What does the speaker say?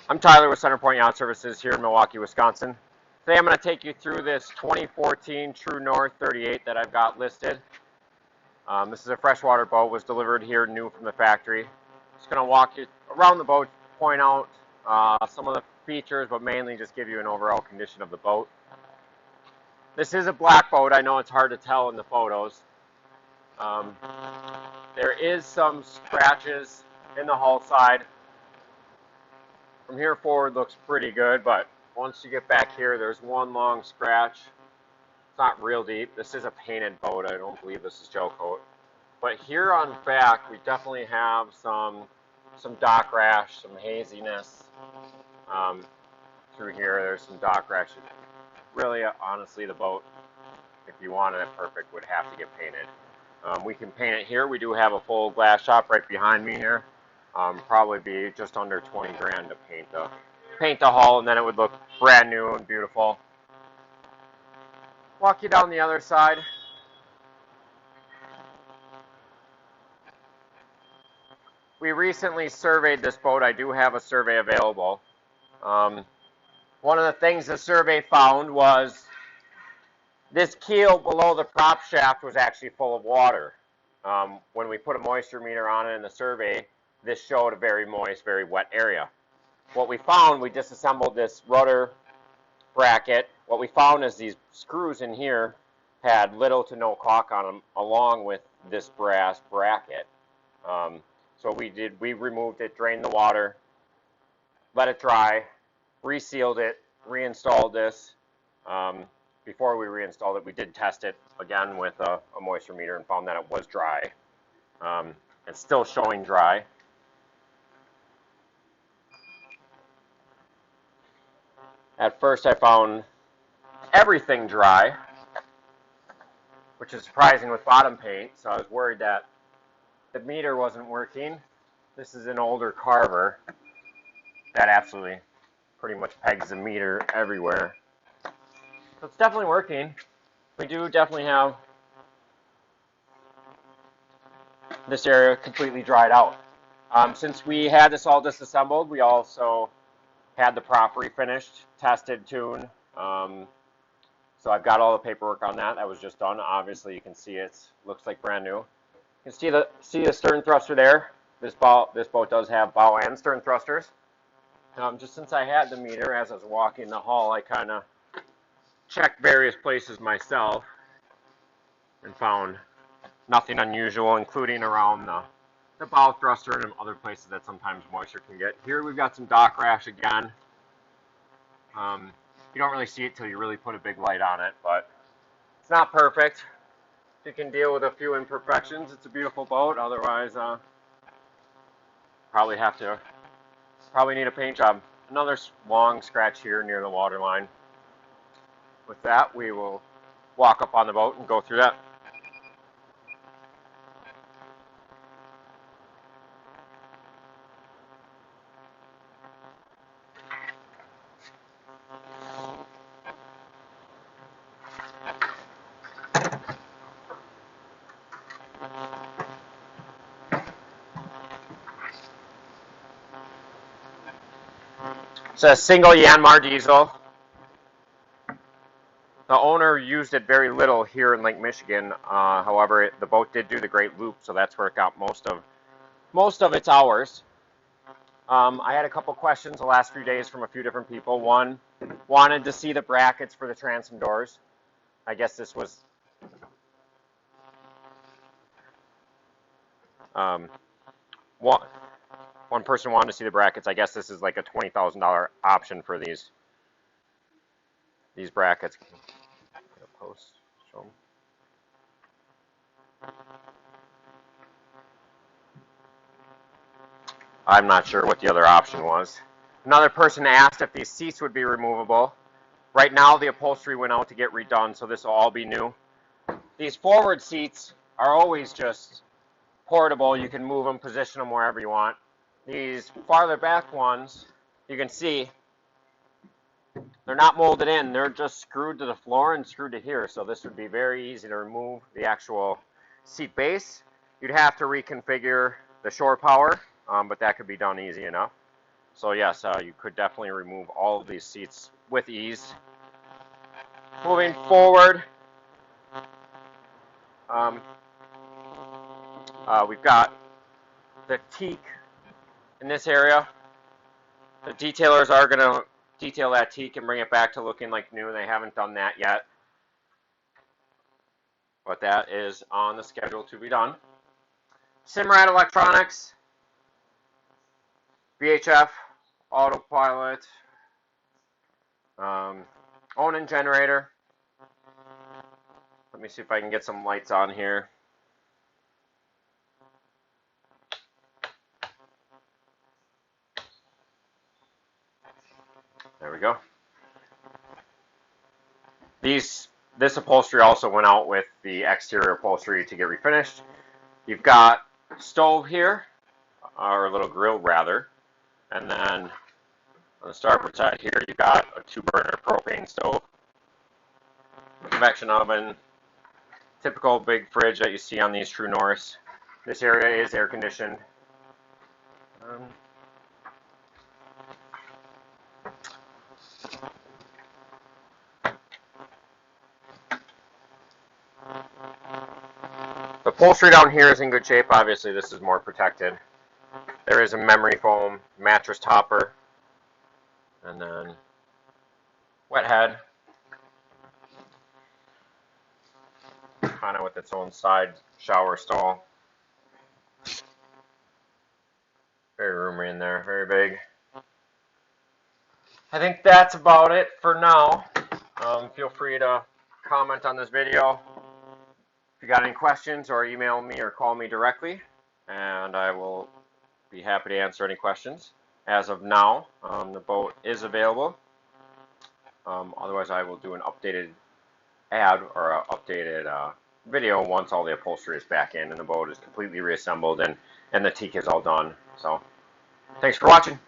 I'm Tyler with Centerpoint Yacht Services here in Milwaukee, Wisconsin. Today I'm going to take you through this 2014 True North 38 that I've got listed. This is a freshwater boat, was delivered here new from the factory. Just going to walk you around the boat, point out some of the features, but mainly just give you an overall condition of the boat. This is a black boat. I know it's hard to tell in the photos. There is some scratches in the hull side. From here forward looks pretty good, but once you get back here, there's one long scratch. It's not real deep. This is a painted boat. I don't believe this is gel coat. But here on back, we definitely have some dock rash, some haziness. Through here, there's some dock rash. Really, honestly, the boat, if you wanted it perfect, would have to get painted. We can paint it here. We do have a full glass shop right behind me here. Probably be just under 20 grand to paint the hull, and then it would look brand new and beautiful. Walk you down the other side. We recently surveyed this boat. I do have a survey available. One of the things the survey found was this keel below the prop shaft was actually full of water. When we put a moisture meter on it in the survey, this showed a very moist, very wet area. What we found, we disassembled this rudder bracket. What we found is these screws in here had little to no caulk on them, along with this brass bracket. So we removed it, drained the water, let it dry, resealed it, reinstalled this. Before we reinstalled it, we did test it again with a moisture meter and found that it was dry. It's still showing dry. At first I found everything dry, which is surprising with bottom paint, so I was worried that the meter wasn't working. This is an older carver that absolutely pretty much pegs the meter everywhere. So it's definitely working. We do definitely have this area completely dried out. Since we had this all disassembled, we also had the prop refinished, tested, tuned. So I've got all the paperwork on that. That was just done. Obviously, you can see it looks like brand new. You can see the stern thruster there. This boat does have bow and stern thrusters. Just since I had the meter, as I was walking the hull, I kind of checked various places myself and found nothing unusual, including around the bow thruster and other places that sometimes moisture can get. Here we've got some dock rash again. You don't really see it till you really put a big light on it, but it's not perfect. If you can deal with a few imperfections, it's a beautiful boat. Otherwise, probably need a paint job. Another long scratch here near the water line. With that, we will walk up on the boat and go through that. It's a single Yanmar diesel. The owner used it very little here in Lake Michigan. However, the boat did do the Great Loop, so that's where it got most of its hours. I had a couple questions the last few days from a few different people. One wanted to see the brackets for the transom doors. I guess this was one person wanted to see the brackets. I guess this is like a $20,000 option for these brackets. Post, show them. I'm not sure what the other option was. Another person asked if these seats would be removable. Right now the upholstery went out to get redone, so this will all be new. These forward seats are always just portable. You can move them, position them wherever you want. These farther back ones, you can see they're not molded in. They're just screwed to the floor and screwed to here. So this would be very easy to remove the actual seat base. You'd have to reconfigure the shore power, but that could be done easy enough. So yes, you could definitely remove all of these seats with ease. Moving forward, we've got the teak in this area. The detailers are going to detail that teak and bring it back to looking like new. They haven't done that yet, but that is on the schedule to be done. Simrad electronics, VHF, autopilot, Onan generator. Let me see if I can get some lights on here. There we go. This upholstery also went out with the exterior upholstery to get refinished. You've got a stove here, or a little grill rather, and then on the starboard side here you've got a 2-burner propane stove, convection oven, typical big fridge that you see on these True Norths. This area is air conditioned. The upholstery down here is in good shape. Obviously, this is more protected. There is a memory foam mattress topper, and then wet head, kind of with its own side shower stall. Very roomy in there, very big. I think that's about it for now. Feel free to comment on this video if you got any questions, or email me or call me directly, and I will be happy to answer any questions. As of now, the boat is available. Otherwise, I will do an updated ad or an updated video once all the upholstery is back in and the boat is completely reassembled and the teak is all done. So, thanks for watching.